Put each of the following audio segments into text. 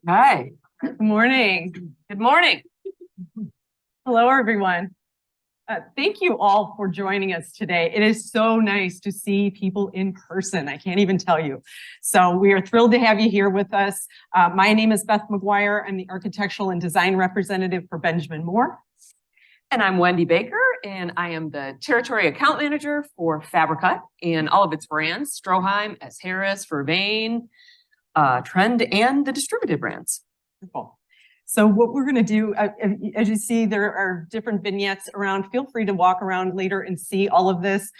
Hi. Good morning. Good morning. Hello, everyone. Thank you all for joining us today. It is so nice to see people in person. I can't even tell you. So we are thrilled to have you here with us. My name is Beth Maguire. I'm the architectural and design representative for Benjamin Moore. And I'm Wendy Baker, and I am the territory account manager for Fabricut and all of its brands, Stroheim, S. Harris, Vervain, Trend, and the distributed brands. Wonderful. So what we're going to do, as you see, there are different vignettes around. Feel free to walk around later and see all of this.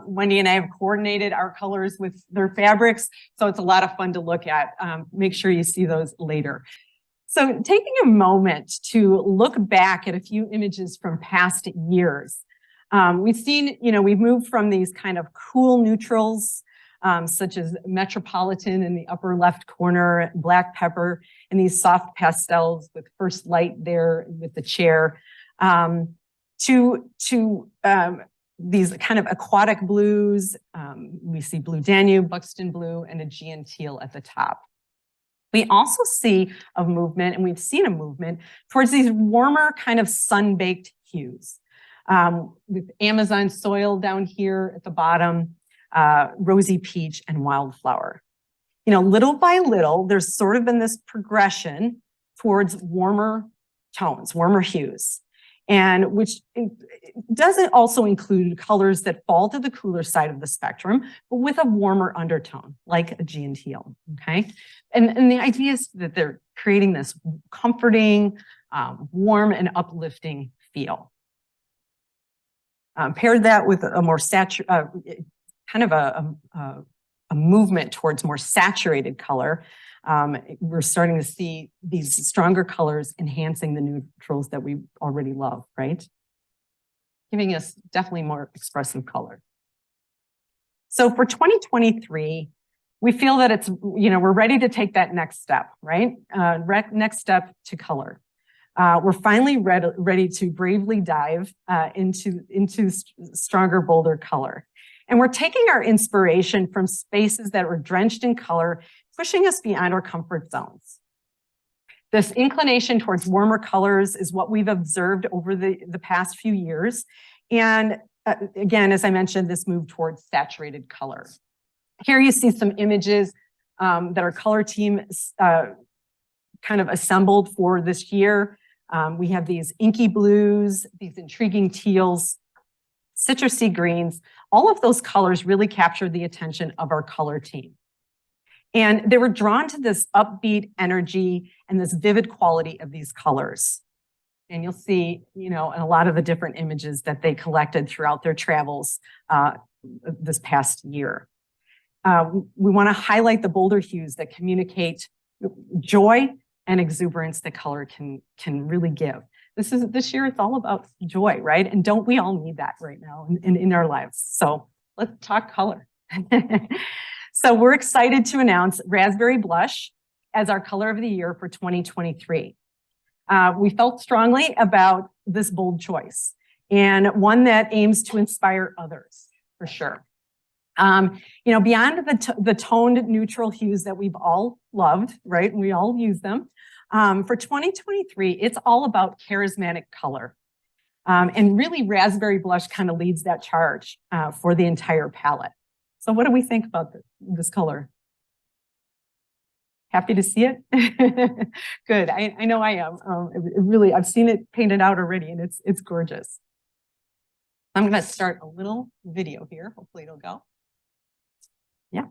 Wendy and I have coordinated our colors with their fabrics, so it's a lot of fun to look at. Make sure you see those later. So taking a moment to look back at a few images from past years, we've seen, we've moved from these kind of cool neutrals, such as Metropolitan in the upper left corner, Black Pepper, and these soft pastels with First Light there with the chair, to these kind of aquatic blues. We see Blue Danube, Buxton Blue, and Aegean Teal at the top. We also see a movement, and we've seen a movement towards these warmer kind of sun-baked hues, with Amazon soil down here at the bottom, rosy peach and wildflower. Little by little, there's sort of been this progression towards warmer tones, warmer hues, and which doesn't also include colors that fall to the cooler side of the spectrum, but with a warmer undertone, like Aegean Teal, okay? And the idea is that they're creating this comforting, warm and uplifting feel. Paired that with a more kind of a movement towards more saturated color. We're starting to see these stronger colors enhancing the neutrals that we already love, right? Giving us definitely more expressive color. So for 2023, we feel that it's, we're ready to take that next step, right? Next step to color. We're finally ready to bravely dive into stronger, bolder color. And we're taking our inspiration from spaces that were drenched in color, pushing us beyond our comfort zones. This inclination towards warmer colors is what we've observed over the past few years. And again, as I mentioned, this move towards saturated color. Here you see some images that our color team kind of assembled for this year. We have these inky blues, these intriguing teals, citrusy greens. All of those colors really captured the attention of our color team. And they were drawn to this upbeat energy and this vivid quality of these colors. And you'll see, in a lot of the different images that they collected throughout their travels this past year. We want to highlight the bolder hues that communicate joy and exuberance that color can really give. This year, it's all about joy, right? And don't we all need that right now in our lives? So let's talk color. So we're excited to announce Raspberry Blush as our color of the year for 2023. We felt strongly about this bold choice and one that aims to inspire others, for sure. Beyond the toned neutral hues that we've all loved, right? We all use them. For 2023, it's all about charismatic color. And really Raspberry Blush kind of leads that charge for the entire palette. So what do we think about this color? Happy to see it? Good, I know I am. I've seen it painted out already and it's gorgeous. I'm gonna start a little video here. Hopefully it'll go. Yeah.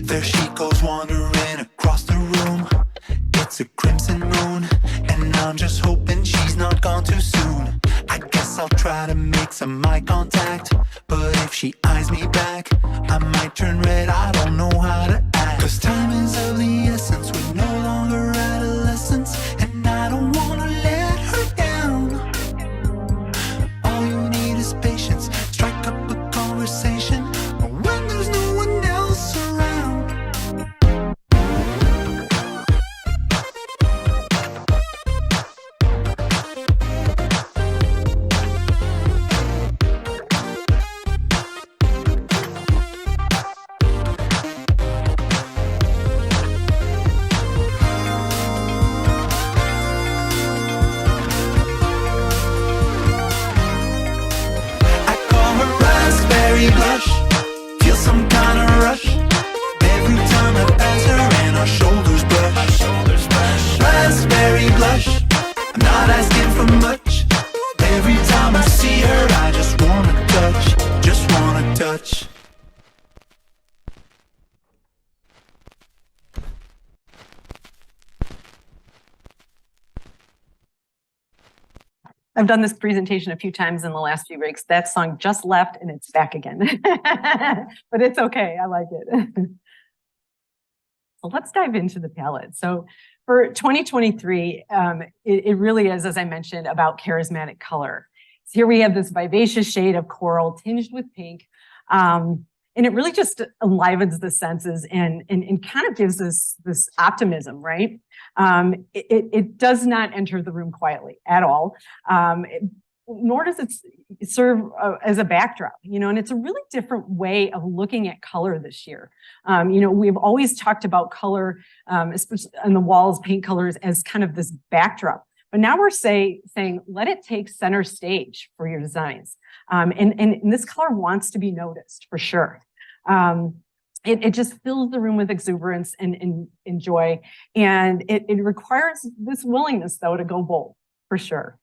There she goes wandering across the room. It's a crimson moon, and I'm just hoping she's not gone too soon. I guess I'll try to make some eye contact, but if she eyes me back, I I've done this presentation a few times in the last few breaks. That song just left and it's back again. But it's okay. I like it. So let's dive into the palette. So for 2023, it really is, as I mentioned, about charismatic color. So here we have this vivacious shade of coral tinged with pink. And it really just enlivens the senses and kind of gives us this optimism, right? It does not enter the room quietly at all, nor does it serve as a backdrop, and it's a really different way of looking at color this year. We've always talked about color, especially on the walls, paint colors as kind of this backdrop. But now we're saying, let it take center stage for your designs. And this color wants to be noticed for sure. It just fills the room with exuberance and joy. And it requires this willingness, though, to go bold for sure.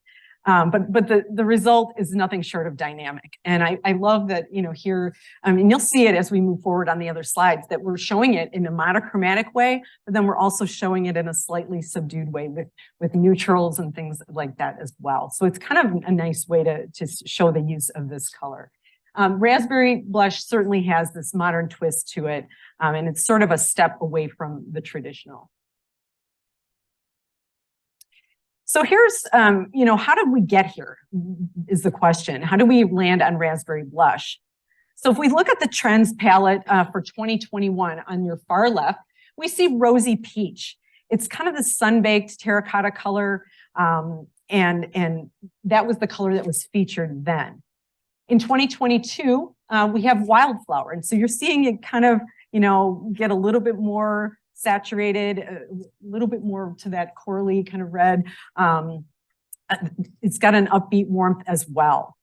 But the result is nothing short of dynamic. And I love that, here, and you'll see it as we move forward on the other slides, that we're showing it in a monochromatic way, but then we're also showing it in a slightly subdued way with neutrals and things like that as well. So it's kind of a nice way to show the use of this color. Raspberry blush certainly has this modern twist to it, and it's sort of a step away from the traditional. So here's, how did we get here is the question. How do we land on raspberry blush? So if we look at the trends palette for 2021 on your far left, we see rosy peach. It's kind of the sun-baked terracotta color, and that was the color that was featured then. In 2022, we have wildflower. And so you're seeing it kind of, get a little bit more saturated, a little bit more to that corally kind of red. It's got an upbeat warmth as well.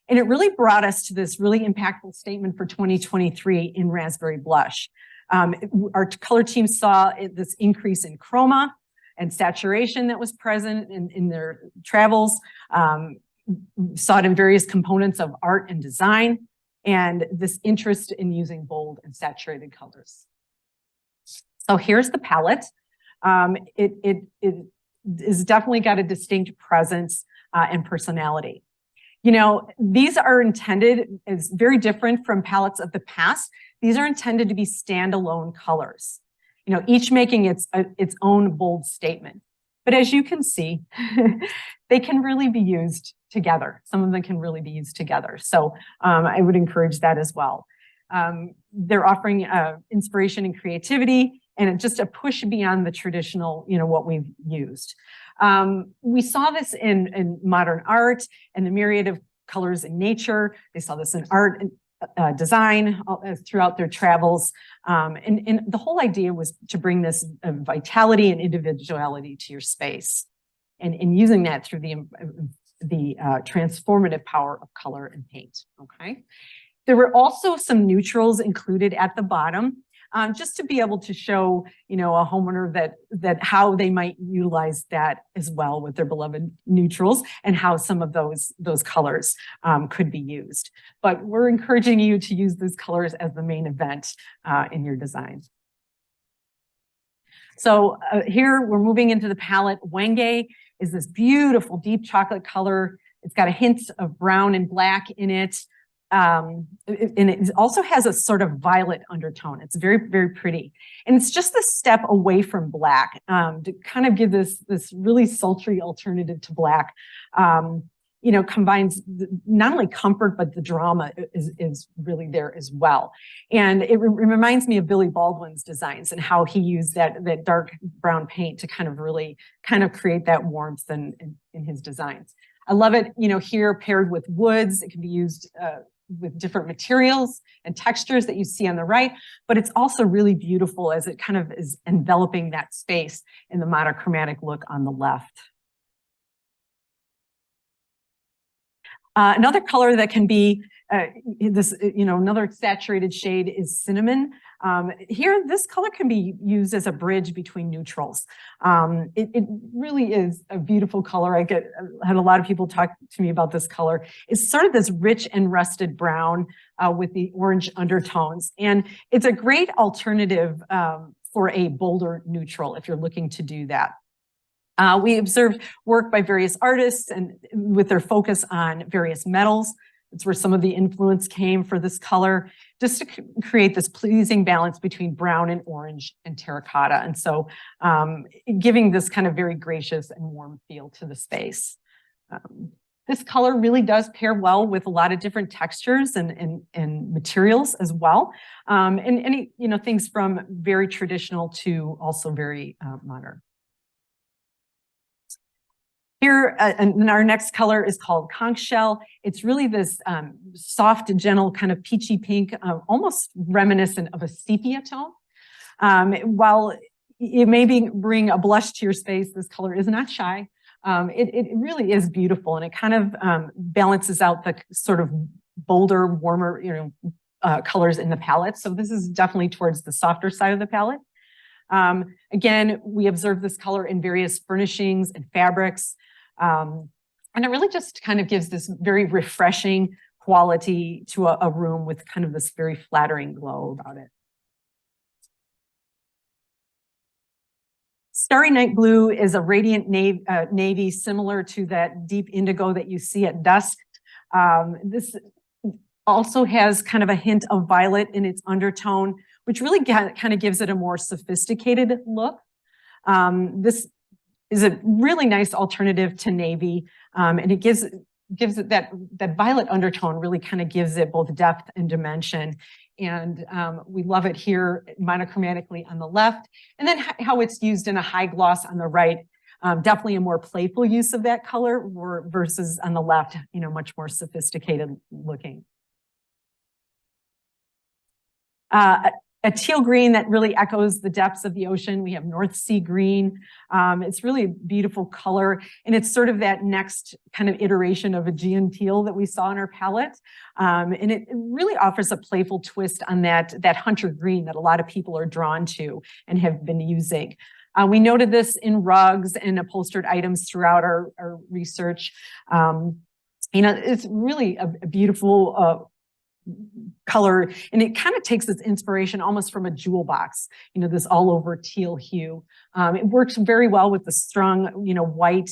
And it really brought us to this really impactful statement for 2023 in raspberry blush. Our color team saw this increase in chroma and saturation that was present in their travels. Saw it in various components of art and design, and this interest in using bold and saturated colors. So here's the palette. It is definitely got a distinct presence and personality. These are intended as very different from palettes of the past. These are intended to be standalone colors, each making its own bold statement. But as you can see, they can really be used together. Some of them can really be used together. So I would encourage that as well. They're offering inspiration and creativity, and just a push beyond the traditional, what we've used. We saw this in modern art and the myriad of colors in nature. They saw this in art and design throughout their travels. And the whole idea was to bring this vitality and individuality to your space, and using that through the transformative power of color and paint, okay? There were also some neutrals included at the bottom, just to be able to show, a homeowner that how they might utilize that as well with their beloved neutrals, and how some of those colors could be used. But we're encouraging you to use those colors as the main event in your design. So here we're moving into the palette. Wenge is this beautiful deep chocolate color. It's got a hint of brown and black in it. And it also has a sort of violet undertone. It's very, very pretty. And it's just a step away from black to kind of give this really sultry alternative to black. Combines not only comfort, but the drama is really there as well. And it reminds me of Billy Baldwin's designs and how he used that dark brown paint to kind of really create that warmth in his designs. I love it, here paired with woods. It can be used with different materials and textures that you see on the right, but it's also really beautiful as it kind of is enveloping that space in the monochromatic look on the left. Another color that can be another saturated shade is cinnamon. Here, this color can be used as a bridge between neutrals. It really is a beautiful color. I had a lot of people talk to me about this color. It's sort of this rich and rusted brown with the orange undertones. And it's a great alternative for a bolder neutral if you're looking to do that. We observed work by various artists and with their focus on various metals. That's where some of the influence came for this color, just to create this pleasing balance between brown and orange and terracotta. And so giving this kind of very gracious and warm feel to the space. This color really does pair well with a lot of different textures and materials as well. And any, things from very traditional to also very modern. Here, and our next color is called conch shell. It's really this soft, gentle, kind of peachy pink, almost reminiscent of a sepia tone. While it may bring a blush to your space, this color is not shy. It really is beautiful, and it kind of balances out the sort of bolder, warmer, colors in the palette. So this is definitely towards the softer side of the palette. Again, we observe this color in various furnishings and fabrics. And it really just kind of gives this very refreshing quality to a room with kind of this very flattering glow about it. Starry Night Blue is a radiant navy similar to that deep indigo that you see at dusk. This also has kind of a hint of violet in its undertone, which really kind of gives it a more sophisticated look. This is a really nice alternative to navy, and it gives it that violet undertone, really kind of gives it both depth and dimension. And we love it here monochromatically on the left, and then how it's used in a high gloss on the right. Definitely a more playful use of that color versus on the left, much more sophisticated looking. A teal green that really echoes the depths of the ocean. We have North Sea green. It's really a beautiful color, and it's sort of that next kind of iteration of Aegean teal that we saw in our palette. And it really offers a playful twist on that hunter green that a lot of people are drawn to and have been using. We noted this in rugs and upholstered items throughout our research. It's really a beautiful color, and it kind of takes its inspiration almost from a jewel box, this all over teal hue. It works very well with the strong, white,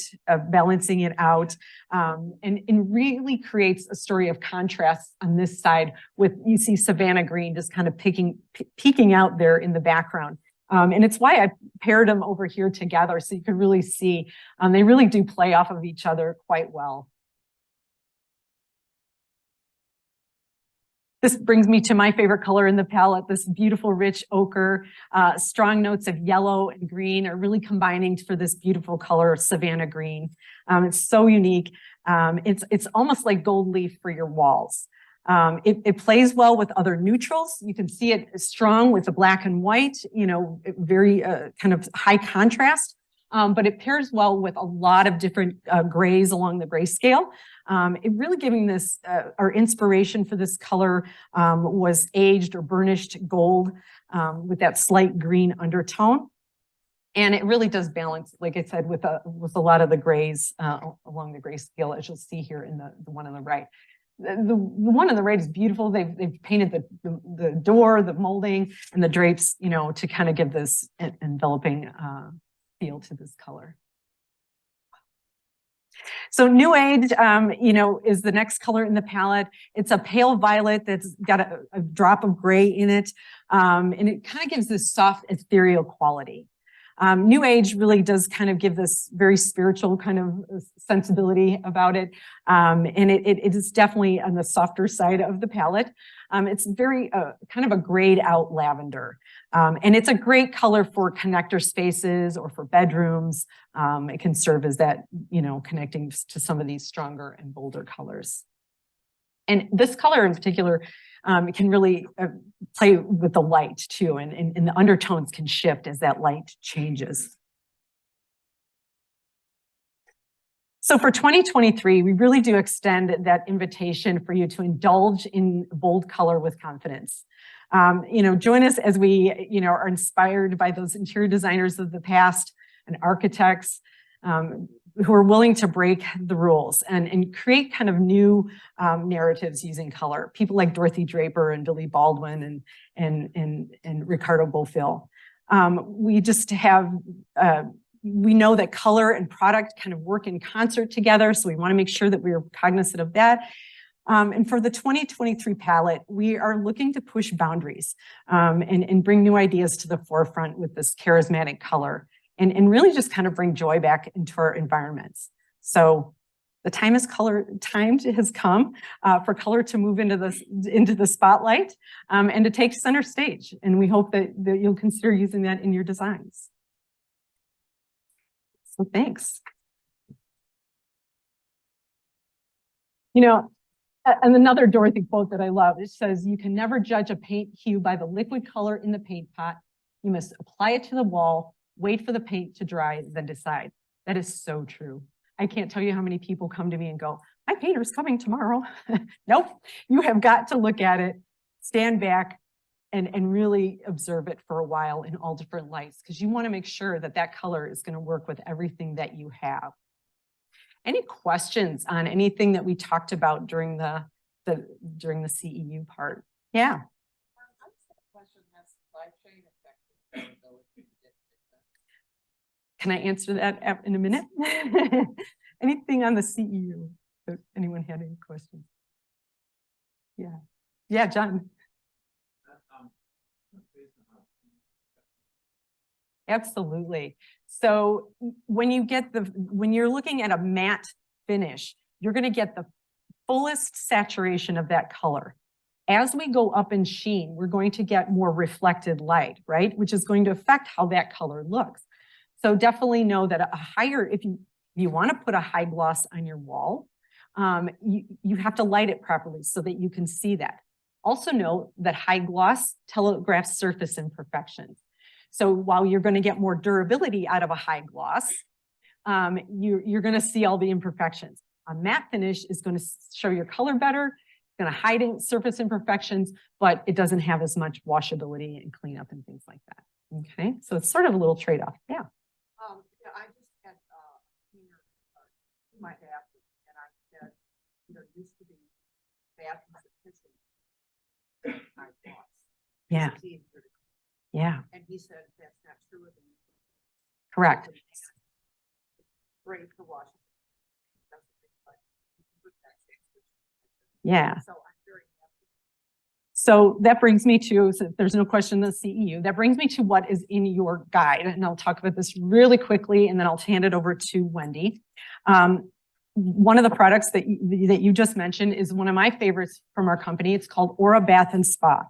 balancing it out, and really creates a story of contrast on this side with, you see Savannah green just kind of peeking out there in the background. And it's why I paired them over here together, so you can really see they really do play off of each other quite well. This brings me to my favorite color in the palette, this beautiful rich ochre. Strong notes of yellow and green are really combining for this beautiful color, Savannah green. It's so unique. It's almost like gold leaf for your walls. It plays well with other neutrals. You can see it strong with the black and white, very kind of high contrast. But it pairs well with a lot of different grays along the gray scale. It really giving this, our inspiration for this color was aged or burnished gold with that slight green undertone. And it really does balance, like I said, with a lot of the grays along the gray scale, as you'll see here in the one on the right. The one on the right is beautiful. They've painted the door, the molding, and the drapes, to kind of give this enveloping feel to this color. So New Age, is the next color in the palette. It's a pale violet that's got a drop of gray in it, and it kind of gives this soft, ethereal quality. New Age really does kind of give this very spiritual kind of sensibility about it, and it is definitely on the softer side of the palette. It's very kind of a grayed out lavender, and it's a great color for connector spaces or for bedrooms. It can serve as that, connecting to some of these stronger and bolder colors. And this color in particular can really play with the light too, and the undertones can shift as that light changes. So for 2023, we really do extend that invitation for you to indulge in bold color with confidence. Join us as we, are inspired by those interior designers of the past and architects who are willing to break the rules and create kind of new narratives using color. People like Dorothy Draper and Billy Baldwin and Ricardo Bofill. We just have, we know that color and product kind of work in concert together, so we want to make sure that we're cognizant of that. And for the 2023 palette, we are looking to push boundaries and bring new ideas to the forefront with this charismatic color and really just kind of bring joy back into our environments. So the time has come for color to move into the spotlight and to take center stage. And we hope that you'll consider using that in your designs. So thanks. You know, and another Dorothy quote that I love, it says, "You can never judge a paint hue by the liquid color in the paint pot. You must apply it to the wall, wait for the paint to dry, then decide." That is so true. I can't tell you how many people come to me and go, "My painter's coming tomorrow." Nope, you have got to look at it, stand back, and really observe it for a while in all different lights, because you want to make sure that that color is going to work with everything that you have. Any questions on anything that we talked about during the CEU part? Yeah. Can I answer that in a minute? Anything on the CEU? If anyone had any questions? Yeah. Yeah, John. Absolutely. So when you're looking at a matte finish, you're going to get the fullest saturation of that color. As we go up in sheen, we're going to get more reflected light, right? Which is going to affect how that color looks. So definitely know that if you want to put a high gloss on your wall, you have to light it properly so that you can see that. Also note that high gloss telegraphs surface imperfections. So while you're going to get more durability out of a high gloss, you're going to see all the imperfections. A matte finish is going to show your color better, going to hide surface imperfections, but it doesn't have as much washability and cleanup and things like that. Okay, so it's sort of a little trade-off. Yeah. Yeah, I just had cleaner in my bathroom, and I said, used to be bathrooms and kitchens. Yeah. Yeah. And he said that's not true of them. Correct. Great for washing. Yeah. So I'm very happy. So that brings me to, so there's no question in the CEU, that brings me to what is in your guide. And I'll talk about this really quickly, and then I'll hand it over to Wendy. One of the products that you just mentioned is one of my favorites from our company. It's called Aura Bath and Spa.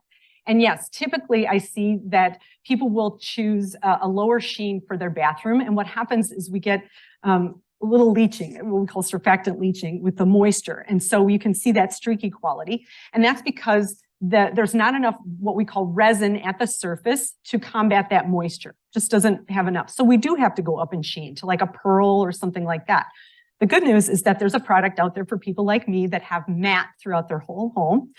And yes, typically I see that people will choose a lower sheen for their bathroom. And what happens is we get a little leaching, what we call surfactant leaching with the moisture. And so you can see that streaky quality. And that's because there's not enough what we call resin at the surface to combat that moisture. Just doesn't have enough. So we do have to go up in sheen to like a pearl or something like that. The good news is that there's a product out there for people like me that have matte throughout their whole home.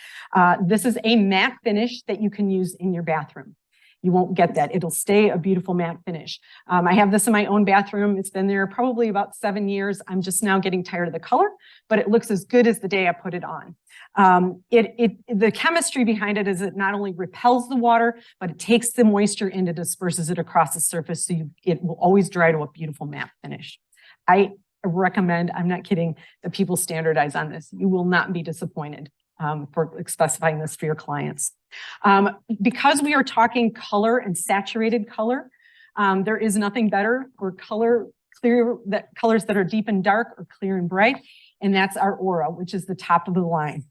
This is a matte finish that you can use in your bathroom. You won't get that. It'll stay a beautiful matte finish. I have this in my own bathroom. It's been there probably about 7 years. I'm just now getting tired of the color, but it looks as good as the day I put it on. The chemistry behind it is it not only repels the water, but it takes the moisture and it disperses it across the surface. So it will always dry to a beautiful matte finish. I recommend, I'm not kidding, that people standardize on this. You will not be disappointed for specifying this for your clients. Because we are talking color and saturated color, there is nothing better for colors that are deep and dark or clear and bright, and that's our Aura, which is the top of the line.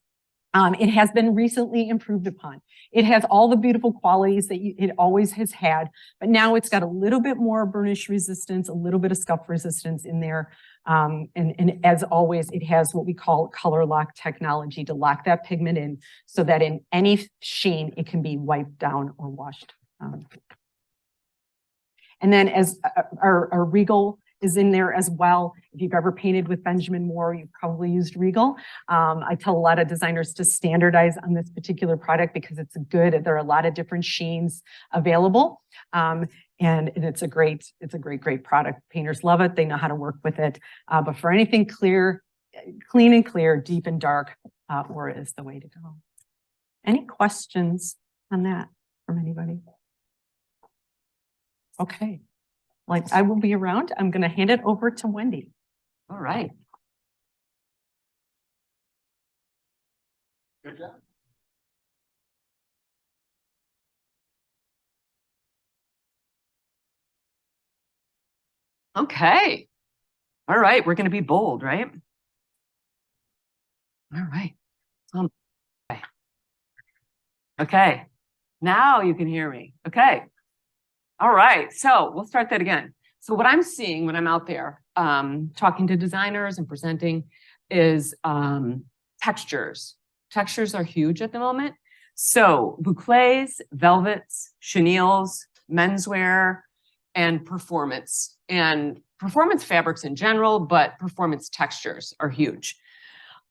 It has been recently improved upon. It has all the beautiful qualities that it always has had, but now it's got a little bit more burnish resistance, a little bit of scuff resistance in there. And as always, it has what we call color lock technology to lock that pigment in so that in any sheen, it can be wiped down or washed. And then as our Regal is in there as well. If you've ever painted with Benjamin Moore, you've probably used Regal. I tell a lot of designers to standardize on this particular product because it's good. There are a lot of different sheens available. And it's a great product. Painters love it. They know how to work with it. But for anything clear, clean and clear, deep and dark, Aura is the way to go. Any questions on that from anybody? Okay. Like, I will be around. I'm going to hand it over to Wendy. All right. Good job. Okay. All right. We're going to be bold, right? All right. Okay. Okay. Now you can hear me. Okay. All right. So we'll start that again. So what I'm seeing when I'm out there talking to designers and presenting is textures. Textures are huge at the moment. So bouclés, velvets, chenilles, menswear, and performance fabrics in general, but performance textures are huge.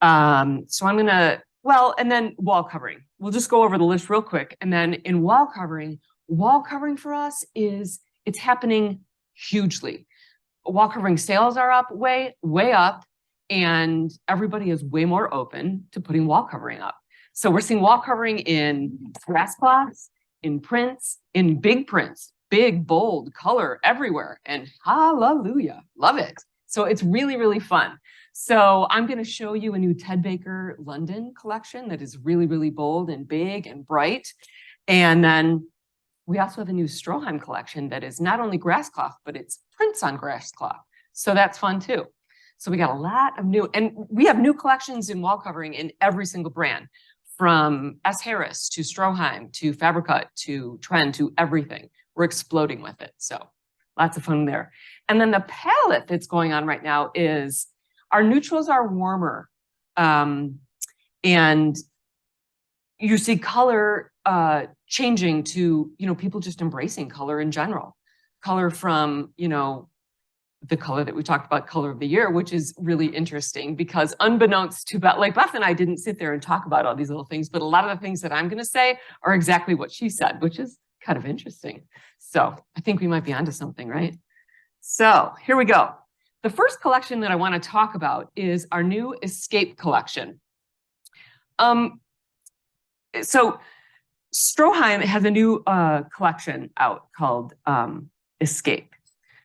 So I'm gonna, well, and then wall covering. We'll just go over the list real quick. And then in wall covering for us it's happening hugely. Wall covering sales are up, way up, and everybody is way more open to putting wall covering up. So we're seeing wall covering in grass cloths, in prints, in big prints, big, bold color everywhere. And hallelujah, love it. So it's really, really fun. So I'm going to show you a new Ted Baker London collection that is really, really bold and big and bright. And then we also have a new Stroheim collection that is not only grass cloth, but it's prints on grass cloth. So that's fun too. So we got a lot of new, and we have new collections in wall covering in every single brand, from S. Harris to Stroheim to Fabricut to Trend to everything. We're exploding with it. So lots of fun there. And then the palette that's going on right now is our neutrals are warmer. And you see color changing to, people just embracing color in general. Color from, the color that we talked about, color of the year, which is really interesting because unbeknownst to Beth, like Beth and I didn't sit there and talk about all these little things, but a lot of the things that I'm going to say are exactly what she said, which is kind of interesting. So I think we might be onto something, right? So here we go. The first collection that I want to talk about is our new Escape collection. So Stroheim has a new collection out called Escape.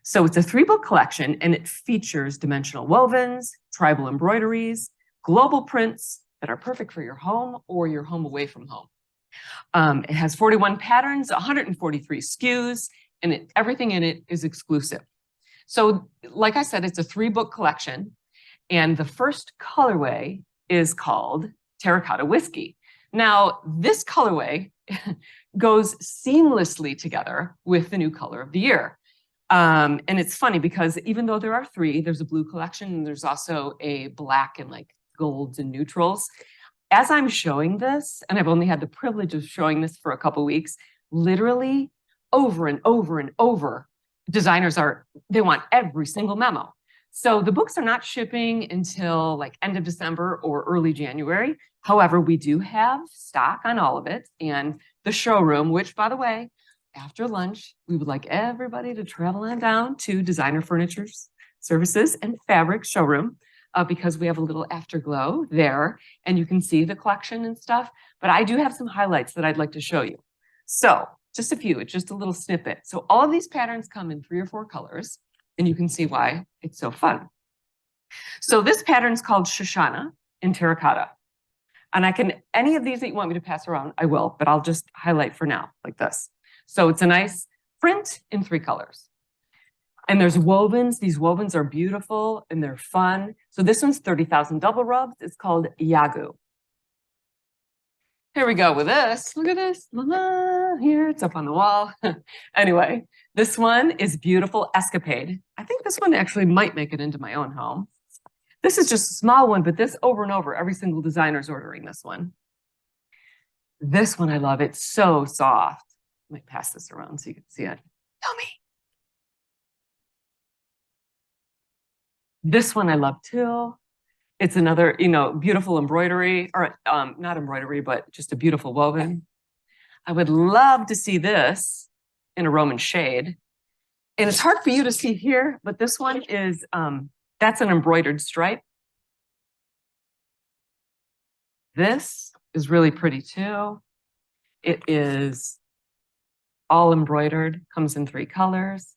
So it's a 3-book collection and it features dimensional wovens, tribal embroideries, global prints that are perfect for your home or your home away from home. It has 41 patterns, 143 SKUs, and everything in it is exclusive. So like I said, it's a 3-book collection. And the first colorway is called Terracotta Whiskey. Now, this colorway goes seamlessly together with the new color of the year. And it's funny because even though there are 3, there's a blue collection and there's also a black and like golds and neutrals. As I'm showing this, and I've only had the privilege of showing this for a couple weeks, literally over and over and over, designers they want every single memo. So the books are not shipping until like end of December or early January. However, we do have stock on all of it. And the showroom, which by the way, after lunch, we would like everybody to travel on down to Designer Furniture Services and Fabric showroom because we have a little afterglow there and you can see the collection and stuff. But I do have some highlights that I'd like to show you. So just a few, it's just a little snippet. So all of these patterns come in 3 or 4 colors and you can see why it's so fun. So this pattern is called Shoshana in terracotta. And any of these that you want me to pass around, I will, but I'll just highlight for now like this. So it's a nice print in 3 colors. And there's wovens. These wovens are beautiful and they're fun. So this one's 30,000 double rubs. It's called Yagu. Here we go with this. Look at this. Here, it's up on the wall. Anyway, this one is beautiful Escapade. I think this one actually might make it into my own home. This is just a small one, but this over and over, every single designer is ordering this one. This one I love. It's so soft. I might pass this around so you can see it. Tell me. This one I love too. It's another, beautiful embroidery, or not embroidery, but just a beautiful woven. I would love to see this in a Roman shade. And it's hard for you to see here, but this one is, that's an embroidered stripe. This is really pretty too. It is all embroidered, comes in 3 colors.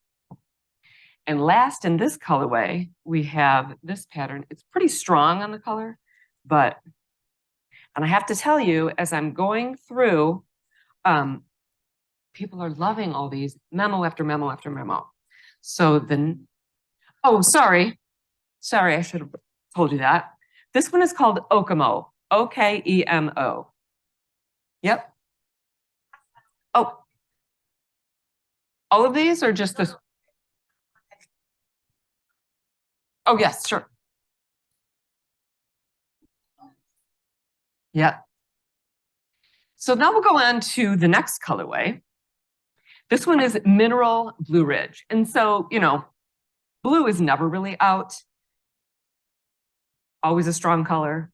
And last in this colorway, we have this pattern. It's pretty strong on the color, but, and I have to tell you, as I'm going through, people are loving all these memo after memo after memo. So then, oh, sorry, I should have told you that. This one is called Okemo, Okemo. Yep. Oh, all of these or just this? Oh, yes, sure. Yeah. So now we'll go on to the next colorway. This one is Mineral Blue Ridge. And so, you know, blue is never really out. Always a strong color.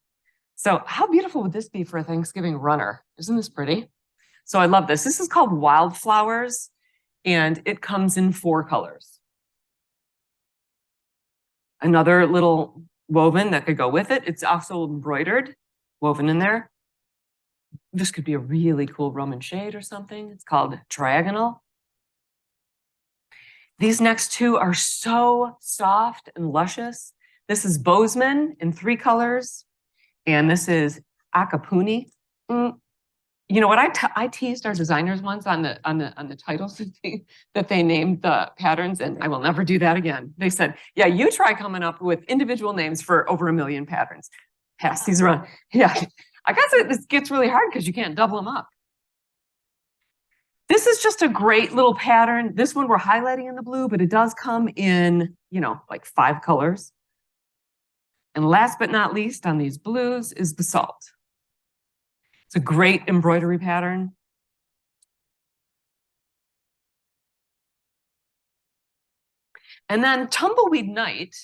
So how beautiful would this be for a Thanksgiving runner? Isn't this pretty? So I love this. This is called Wildflowers, and it comes in 4 colors. Another little woven that could go with it. It's also embroidered, woven in there. This could be a really cool Roman shade or something. It's called Triagonal. These next 2 are so soft and luscious. This is Bozeman in 3 colors, and this is Akapuni. You know what? I teased our designers once on the titles that they named the patterns, and I will never do that again. They said, "Yeah, you try coming up with individual names for over 1 million patterns. Pass these around." Yeah, I guess it gets really hard because you can't double them up. This is just a great little pattern. This one we're highlighting in the blue, but it does come in, you know, like 5 colors. And last but not least on these blues is Basalt. It's a great embroidery pattern. And then Tumbleweed Night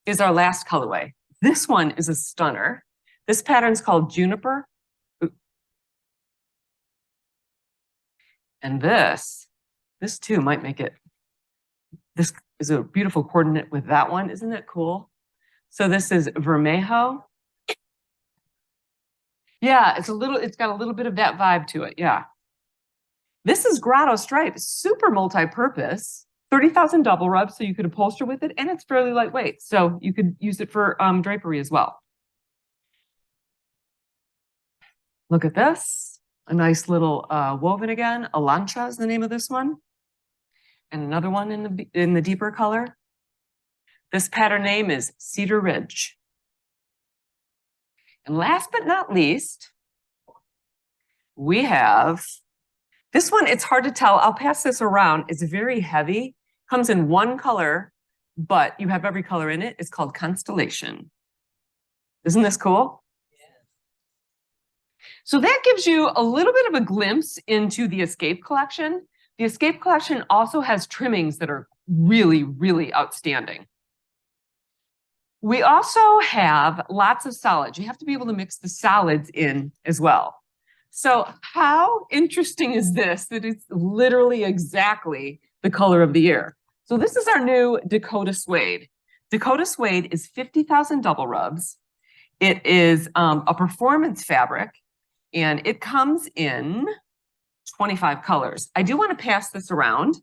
is our last colorway. This one is a stunner. This pattern's called Juniper. And this too might make it, this is a beautiful coordinate with that one. Isn't that cool? So this is Vermejo. Yeah, it's got a little bit of that vibe to it. Yeah. This is Grotto Stripe, super multi-purpose, 30,000 double rub, so you could upholster with it, and it's fairly lightweight, so you could use it for drapery as well. Look at this, a nice little woven again. Alancha is the name of this one, and another one in the deeper color. This pattern name is Cedar Ridge. And last but not least, we have this one. It's hard to tell. I'll pass this around. It's very heavy, comes in 1 color, but you have every color in it. It's called Constellation. Isn't this cool? So that gives you a little bit of a glimpse into the Escape collection. The Escape collection also has trimmings that are really, really outstanding. We also have lots of solids. You have to be able to mix the solids in as well. So how interesting is this that it's literally exactly the color of the year? So this is our new Dakota Suede. Dakota Suede is 50,000 double rubs. It is a performance fabric, and it comes in 25 colors. I do want to pass this around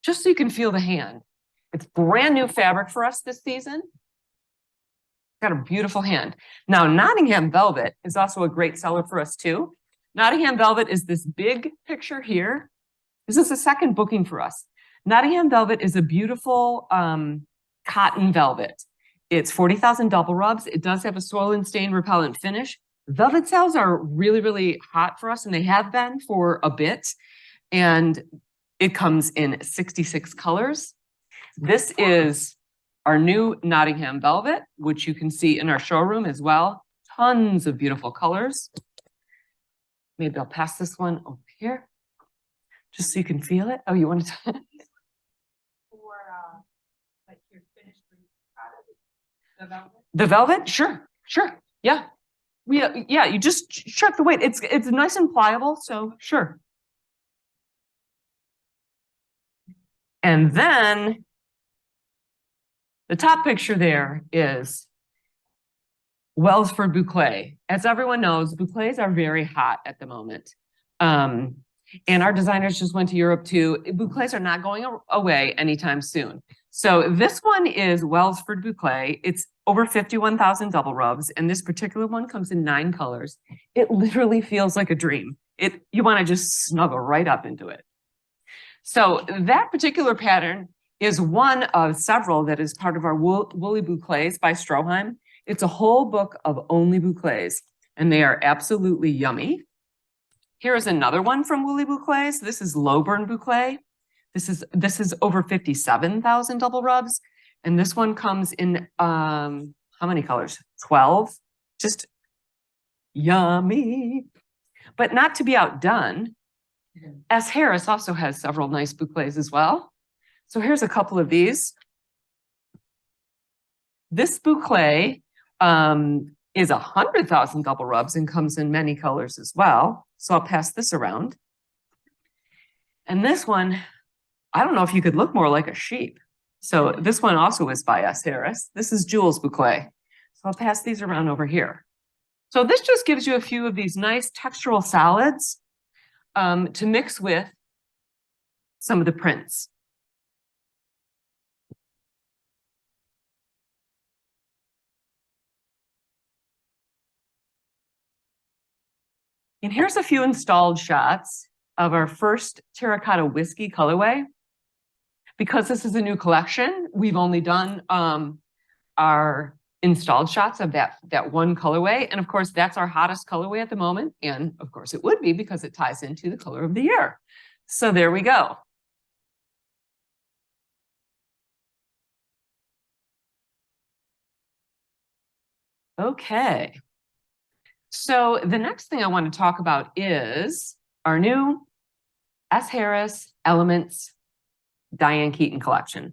just so you can feel the hand. It's brand new fabric for us this season. Got a beautiful hand. Now, Nottingham Velvet is also a great seller for us too. Nottingham Velvet is this big picture here. This is the second booking for us. Nottingham Velvet is a beautiful cotton velvet. It's 40,000 double rubs. It does have a soil and stain repellent finish. Velvet sales are really, really hot for us, and they have been for a bit. And it comes in 66 colors. This is our new Nottingham Velvet, which you can see in our showroom as well. Tons of beautiful colors. Maybe I'll pass this one over here, just so you can feel it. Oh, you want to? Like your finished product, the velvet? The velvet? Sure, sure. Yeah. Yeah, you just check the weight. It's nice and pliable, so sure. And then the top picture there is Wellsford boucle. As everyone knows, boucles are very hot at the moment. And our designers just went to Europe too. Bouclés are not going away anytime soon. So this one is Welsford Bouclé. It's over 51,000 double rubs, and this particular one comes in 9 colors. It literally feels like a dream. You want to just snuggle right up into it. So that particular pattern is one of several that is part of our Woolly Bouclés by Stroheim. It's a whole book of only bouclés, and they are absolutely yummy. Here is another one from Woolly Bouclés. This is Lowburn Bouclé. This is over 57,000 double rubs. And this one comes in, how many colors? 12. Just yummy. But not to be outdone, S. Harris also has several nice bouclés as well. So here's a couple of these. This bouclé is 100,000 double rubs and comes in many colors as well. So I'll pass this around. And this one, I don't know if you could look more like a sheep. So this one also is by S. Harris. This is Jules Bouclé. So I'll pass these around over here. So this just gives you a few of these nice textural solids to mix with some of the prints. And here's a few installed shots of our first terracotta whiskey colorway. Because this is a new collection, we've only done our installed shots of that one colorway. And of course, that's our hottest colorway at the moment. And of course it would be because it ties into the color of the year. So there we go. Okay. So the next thing I want to talk about is our new S. Harris Elements Diane Keaton collection.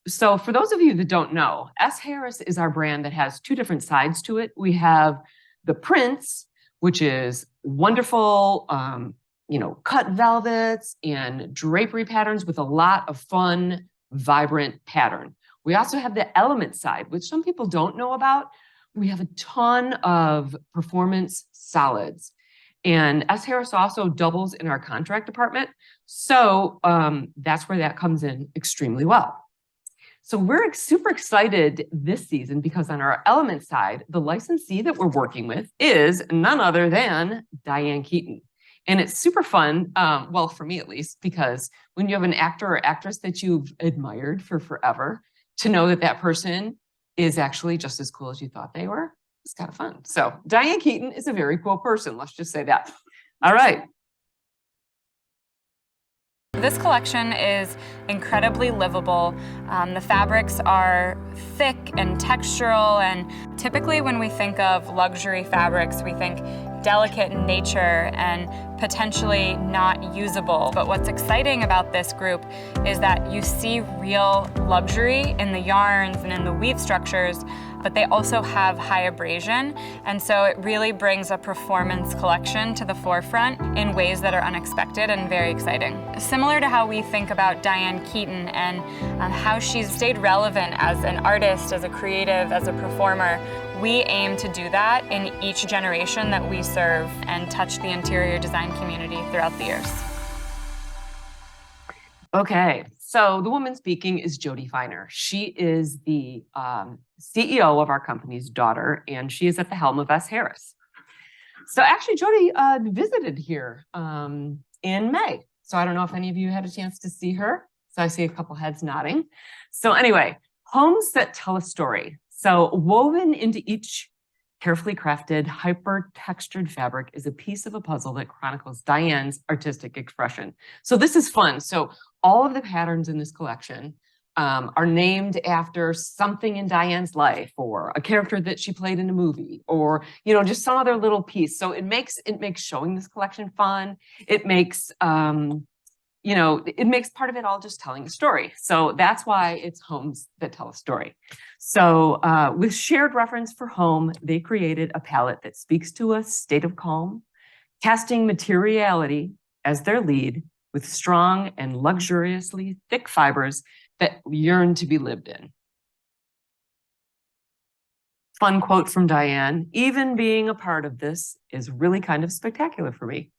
So for those of you that don't know, S. Harris is our brand that has 2 different sides to it. We have the prints, which is wonderful, cut velvets and drapery patterns with a lot of fun, vibrant pattern. We also have the element side, which some people don't know about. We have a ton of performance solids. And S. Harris also doubles in our contract department. So that's where that comes in extremely well. So we're super excited this season because on our element side, the licensee that we're working with is none other than Diane Keaton. And it's super fun, well, for me at least, because when you have an actor or actress that you've admired for forever, to know that that person is actually just as cool as you thought they were, it's kind of fun. So Diane Keaton is a very cool person. Let's just say that. All right. This collection is incredibly livable. The fabrics are thick and textural, and typically when we think of luxury fabrics, we think delicate in nature and potentially not usable. But what's exciting about this group is that you see real luxury in the yarns and in the weave structures, but they also have high abrasion, and so it really brings a performance collection to the forefront in ways that are unexpected and very exciting. Similar to how we think about Diane Keaton and how she's stayed relevant as an artist, as a creative, as a performer, we aim to do that in each generation that we serve and touch the interior design community throughout the years. Okay, so the woman speaking is Jody Feiner. She is the CEO of our company's daughter, and she is at the helm of S. Harris. So actually, Jody visited here in May. So I don't know if any of you had a chance to see her. So I see a couple heads nodding. So anyway, homes that tell a story. So woven into each carefully crafted, hyper-textured fabric is a piece of a puzzle that chronicles Diane's artistic expression. So this is fun. So all of the patterns in this collection are named after something in Diane's life, or a character that she played in a movie, or just some other little piece. So it makes showing this collection fun. It makes it makes part of it all just telling a story. So that's why it's homes that tell a story. So with shared reference for home, they created a palette that speaks to a state of calm, casting materiality as their lead with strong and luxuriously thick fibers that yearn to be lived in. Fun quote from Diane: "Even being a part of this is really kind of spectacular for me.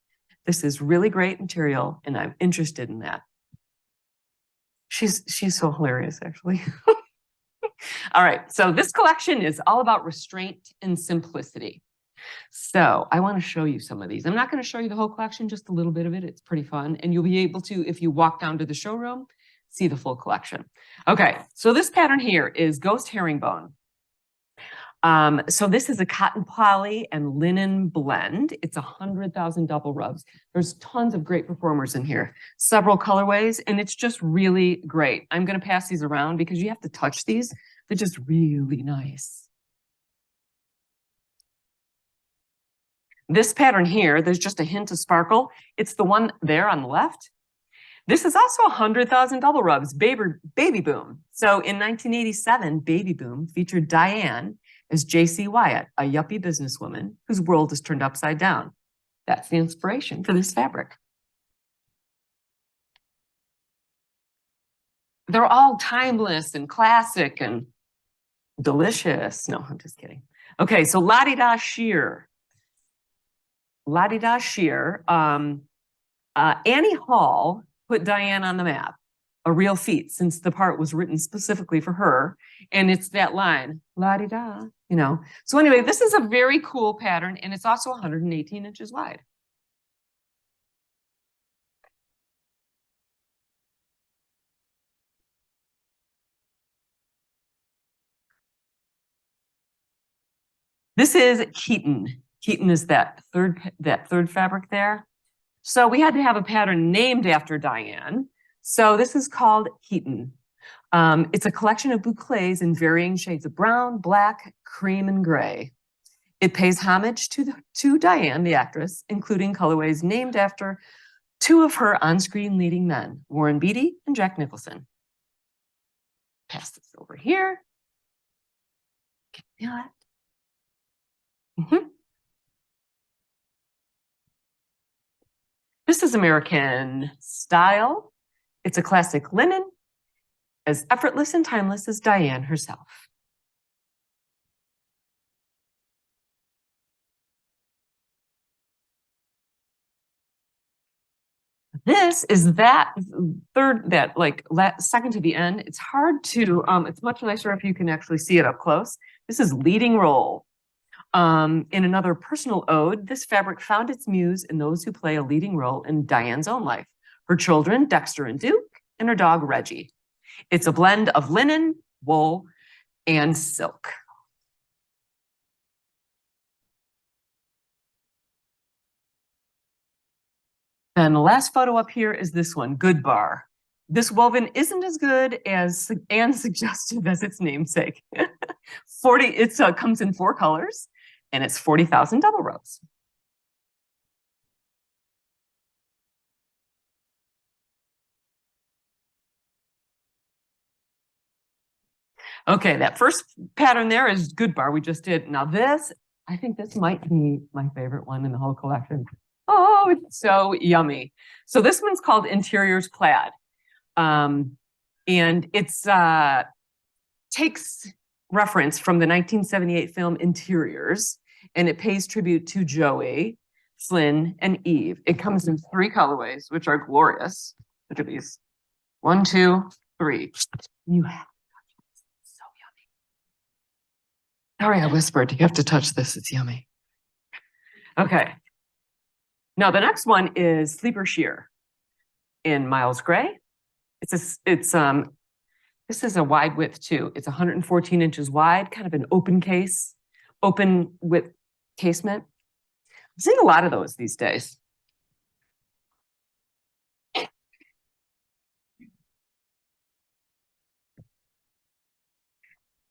This is really great material and I'm interested in that. She's so hilarious, actually. All right, so this collection is all about restraint and simplicity. So I want to show you some of these. I'm not going to show you the whole collection, just a little bit of it. It's pretty fun. And you'll be able to, if you walk down to the showroom, see the full collection. Okay, so this pattern here is Ghost Herringbone. So this is a cotton poly and linen blend. It's 100,000 double rubs. There's tons of great performers in here, several colorways, and it's just really great. I'm going to pass these around because you have to touch these. They're just really nice. This pattern here, there's just a hint of sparkle. It's the one there on the left. This is also 100,000 double rubs, Baby Boom. So in 1987, Baby Boom featured Diane as J.C. Wyatt, a yuppie businesswoman whose world is turned upside down. That's the inspiration for this fabric. They're all timeless and classic and delicious. No, I'm just kidding. Okay, so La Di Da Sheer. La Di Da Sheer. Annie Hall put Diane on the map. A real feat, since the part was written specifically for her. And it's that line, la di da, you know. So anyway, this is a very cool pattern, and it's also 118 inches wide. This is Keaton. Keaton is that third fabric there. So we had to have a pattern named after Diane. So this is called Keaton. It's a collection of bouclés in varying shades of brown, black, cream, and gray. It pays homage to Diane, the actress, including colorways named after two of her on-screen leading men, Warren Beatty and Jack Nicholson. Pass this over here. Can you feel it? This is American Style. It's a classic linen, as effortless and timeless as Diane herself. This is that second to the end. It's hard to, it's much nicer if you can actually see it up close. This is Leading Role. In another personal ode, this fabric found its muse in those who play a leading role in Diane's own life. Her children, Dexter and Duke, and her dog, Reggie. It's a blend of linen, wool, and silk. And the last photo up here is this one, Good Bar. This woven isn't as good as and suggestive as its namesake. It comes in 4 colors, and it's 40,000 double rows. Okay, that first pattern there is Good Bar we just did. Now this, I think this might be my favorite one in the whole collection. Oh, it's so yummy. So this one's called Interiors Plaid. And it's takes reference from the 1978 film Interiors, and it pays tribute to Joey, Flynn, and Eve. It comes in 3 colorways, which are glorious. Look at these. 1, 2, 3. You have so yummy. Sorry, I whispered. You have to touch this. It's yummy. Okay. Now the next one is Sleeper Sheer in Miles Gray. This is a wide width too. It's 114 inches wide, kind of an open width casement. I'm seeing a lot of those these days.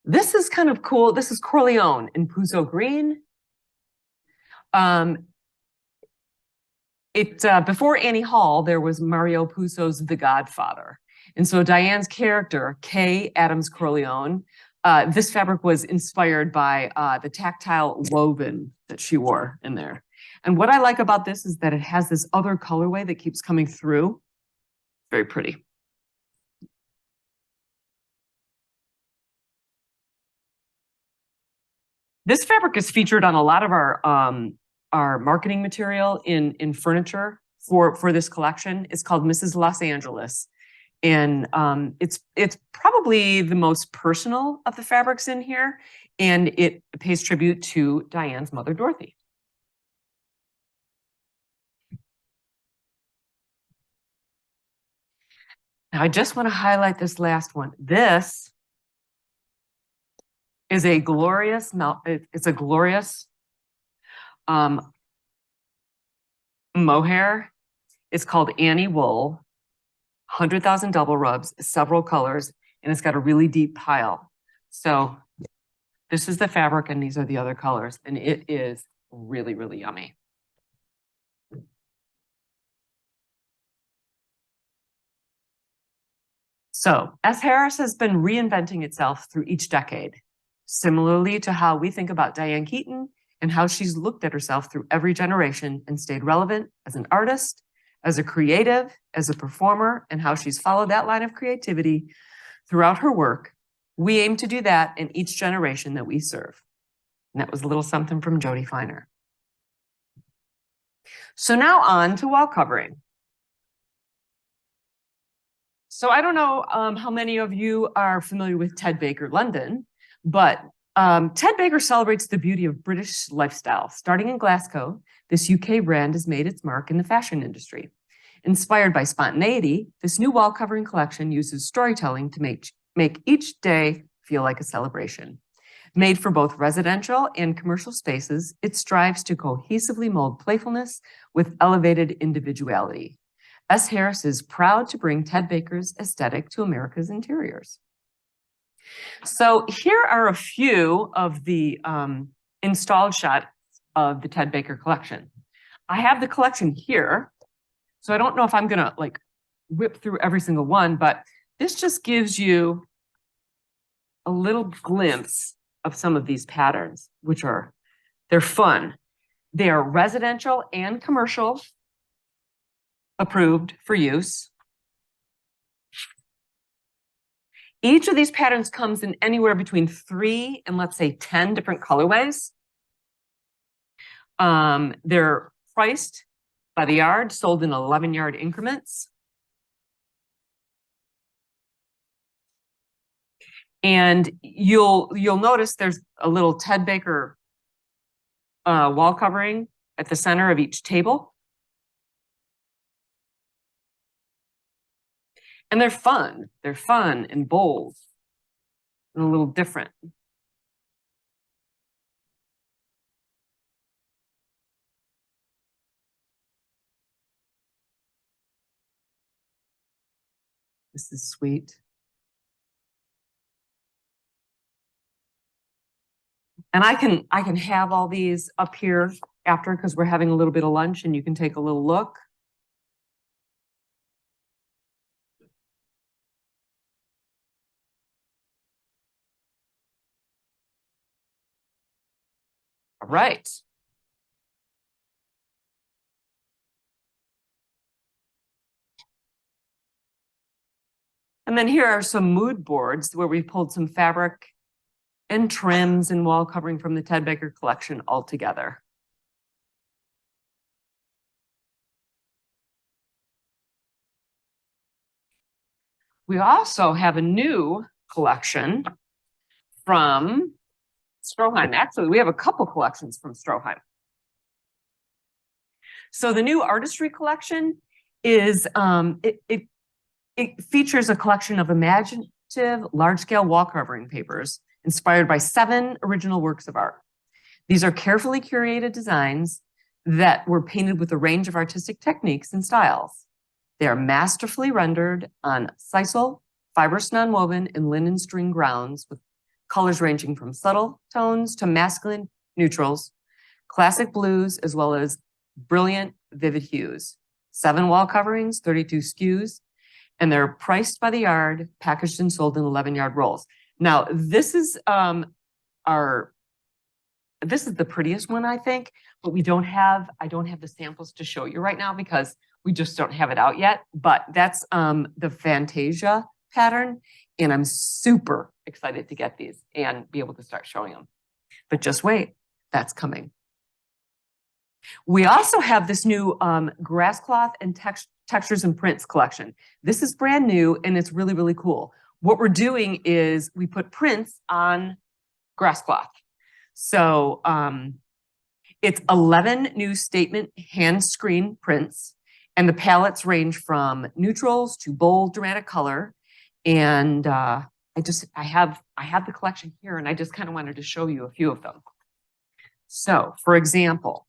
This is kind of cool. This is Corleone in Puzo Green. Before Annie Hall, there was Mario Puzo's The Godfather. And so Diane's character, Kay Adams Corleone, this fabric was inspired by the tactile woven that she wore in there. And what I like about this is that it has this other colorway that keeps coming through. Very pretty. This fabric is featured on a lot of our marketing material in furniture for this collection. It's called Mrs. Los Angeles. And it's probably the most personal of the fabrics in here, and it pays tribute to Diane's mother, Dorothy. Now, I just want to highlight this last one. This is a glorious it's a glorious mohair. It's called Annie Wool. 100,000 double rubs, several colors, and it's got a really deep pile. So this is the fabric and these are the other colors, and it is really, really yummy. So S. Harris has been reinventing itself through each decade, similarly to how we think about Diane Keaton and how she's looked at herself through every generation and stayed relevant as an artist, as a creative, as a performer, and how she's followed that line of creativity throughout her work. We aim to do that in each generation that we serve. And that was a little something from Jody Finer. So now on to wall covering. So I don't know how many of you are familiar with Ted Baker London, but Ted Baker celebrates the beauty of British lifestyle. Starting in Glasgow, this UK brand has made its mark in the fashion industry. Inspired by spontaneity, this new wall covering collection uses storytelling to make each day feel like a celebration. Made for both residential and commercial spaces, it strives to cohesively mold playfulness with elevated individuality. S. Harris is proud to bring Ted Baker's aesthetic to America's interiors. So here are a few of the installed shots of the Ted Baker collection. I have the collection here, so I don't know if I'm gonna like whip through every single one, but this just gives you a little glimpse of some of these patterns, which they're fun. They are residential and commercial approved for use. Each of these patterns comes in anywhere between 3 and let's say 10 different colorways. They're priced by the yard, sold in 11-yard increments. And you'll notice there's a little Ted Baker wall covering at the center of each table. And they're fun. They're fun and bold and a little different. This is sweet. And I can have all these up here after because we're having a little bit of lunch and you can take a little look. All right. And then here are some mood boards where we pulled some fabric and trims and wall covering from the Ted Baker collection all together. We also have a new collection from Stroheim. Actually, we have a couple collections from Stroheim. So the new artistry collection is, it features a collection of imaginative large-scale wall covering papers inspired by 7 original works of art. These are carefully curated designs that were painted with a range of artistic techniques and styles. They are masterfully rendered on sisal, fibrous nonwoven, and linen string grounds with colors ranging from subtle tones to masculine neutrals, classic blues, as well as brilliant, vivid hues. 7 wall coverings, 32 SKUs, and they're priced by the yard, packaged and sold in 11-yard rolls. Now, this is the prettiest one, I think, but I don't have the samples to show you right now because we just don't have it out yet. But that's the Fantasia pattern, and I'm super excited to get these and be able to start showing them. But just wait, that's coming. We also have this new grass cloth and textures and prints collection. This is brand new and it's really, really cool. What we're doing is we put prints on grass cloth. So it's 11 new statement hand screen prints, and the palettes range from neutrals to bold dramatic color. And I have the collection here, and I just kind of wanted to show you a few of them. So for example,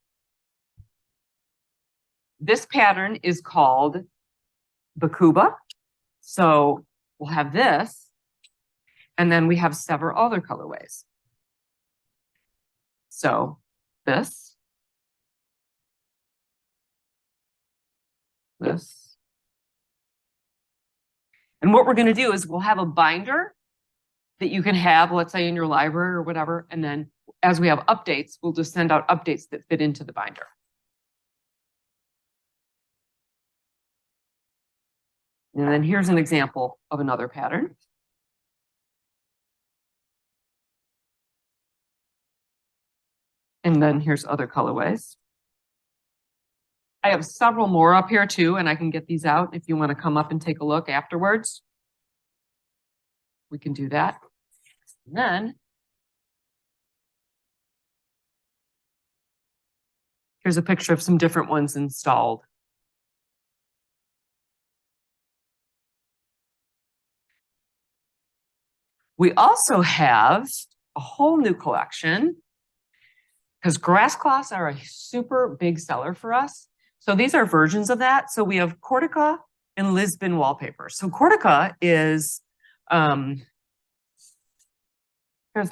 this pattern is called Bakuba. So we'll have this, and then we have several other colorways. So this, and what we're going to do is we'll have a binder that you can have, let's say in your library or whatever, and then as we have updates, we'll just send out updates that fit into the binder. And then here's an example of another pattern. And then here's other colorways. I have several more up here too, and I can get these out if you want to come up and take a look afterwards. We can do that. And then here's a picture of some different ones installed. We also have a whole new collection because grass cloths are a super big seller for us. So these are versions of that. So we have Cortica and Lisbon wallpaper. So Cortica is, here's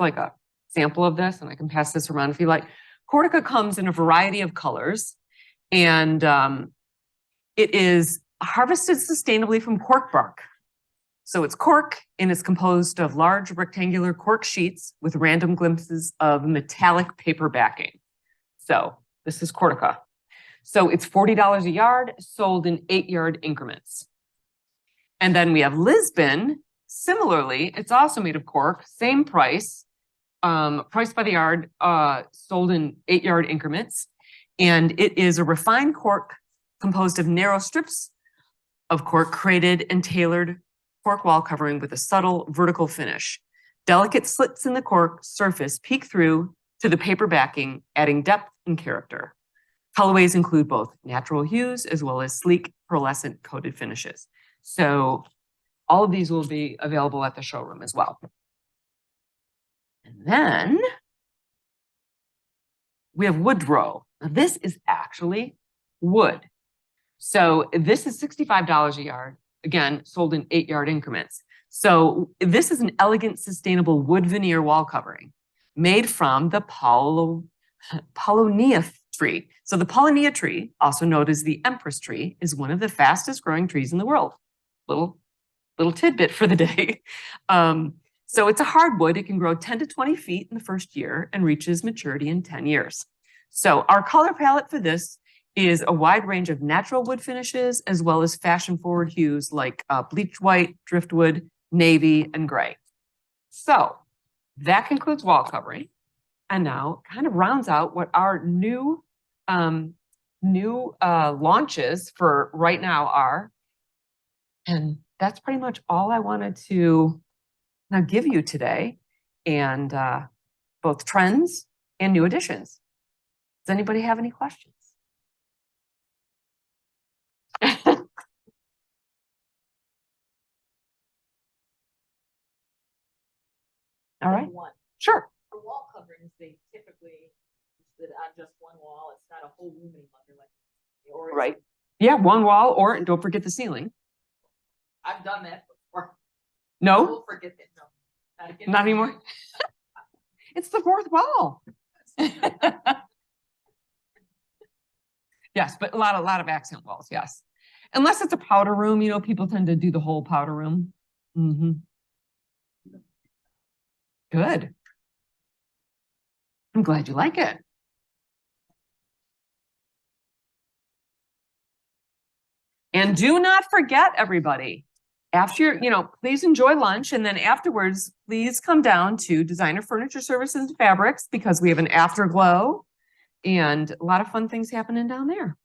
like a sample of this, and I can pass this around if you like. Cortica comes in a variety of colors, and it is harvested sustainably from cork bark. So it's cork, and it's composed of large rectangular cork sheets with random glimpses of metallic paper backing. So this is Cortica. So it's $40 a yard, sold in 8-yard increments. And then we have Lisbon. Similarly, it's also made of cork, same price, priced by the yard, sold in 8-yard increments. And it is a refined cork composed of narrow strips of cork created and tailored cork wall covering with a subtle vertical finish. Delicate slits in the cork surface peek through to the paper backing, adding depth and character. Colorways include both natural hues as well as sleek pearlescent coated finishes. So all of these will be available at the showroom as well. And then we have Woodrow. Now this is actually wood. So this is $65 a yard. Again, sold in 8-yard increments. So this is an elegant, sustainable wood veneer wall covering made from the Paulownia tree. So the Paulownia tree, also known as the Empress tree, is one of the fastest growing trees in the world. Little tidbit for the day. So it's a hardwood. It can grow 10 to 20 feet in the first year and reaches maturity in 10 years. So our color palette for this is a wide range of natural wood finishes, as well as fashion-forward hues like bleached white, driftwood, navy, and gray. So that concludes wall covering, and now kind of rounds out what our new launches for right now are. And that's pretty much all I wanted to now give you today, and both trends and new additions. Does anybody have any questions? All right, One. sure. For wall coverings, they typically sit on just one wall. It's not a whole room anymore. Or Right. Yeah, one wall, or don't forget the ceiling. I've done that before. No, We'll forget that. No, again. not anymore. It's the fourth wall. Yes, but a lot of accent walls, yes. Unless it's a powder room, you know, people tend to do the whole powder room. Mm-hmm. Good. I'm glad you like it. And do not forget, everybody, after, please enjoy lunch. And then afterwards, please come down to Designer Furniture Services and Fabrics, because we have an afterglow and a lot of fun things happening down there.